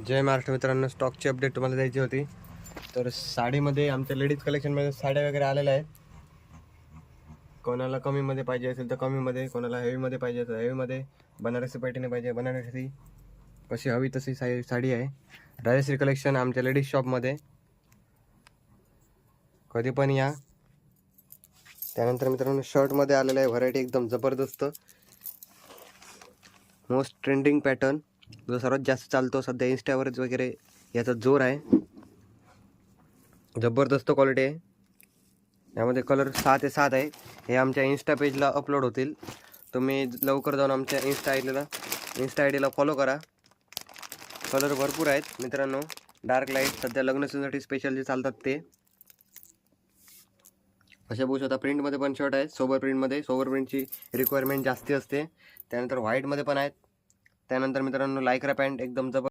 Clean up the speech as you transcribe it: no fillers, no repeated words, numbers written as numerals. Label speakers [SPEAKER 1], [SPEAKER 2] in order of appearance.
[SPEAKER 1] जय महाराष्ट्र मित्रांनो, स्टॉकची अपडेट तुम्हाला द्यायची होती. तर साडीमध्ये आमच्या लेडीज कलेक्शनमध्ये साड्या वगैरे आलेल्या आहेत. कोणाला कमीमध्ये पाहिजे असेल तर कमीमध्ये, कोणाला हेवीमध्ये पाहिजे असेल हेवीमध्ये, बनारसी पैठणी पाहिजे बनारसी, कशी हवी तशी साडी आहे. राजश्री कलेक्शन आमच्या लेडीज शॉपमध्ये कधी पण या. त्यानंतर मित्रांनो शर्टमध्ये आलेलं आहे व्हरायटी एकदम जबरदस्त, मोस्ट ट्रेंडिंग पॅटर्न जो सर्वात जास्त चालतो सध्या इंस्टावरच वगैरे, याचा जोर आहे. जबरदस्त क्वालिटी आहे. यामध्ये कलर 6 ते 7 आहे. हे आमच्या इन्स्टा पेजला अपलोड होतील. तुम्ही लवकर जाऊन आमच्या इन्स्टा आय डीला फॉलो करा. कलर भरपूर आहेत मित्रांनो. डार्क लाईट सध्या लग्न सीझनसाठी स्पेशल जे चालतात ते असे बघू शकता. प्रिंटमध्ये पण शर्ट आहेत, सोबर प्रिंटमध्ये. सोबर प्रिंटची रिक्वायरमेंट जास्ती असते. त्यानंतर व्हाईटमध्ये पण आहेत. त्यानंतर मित्रांनो लायक्रा पॅन्ट एकदम जबर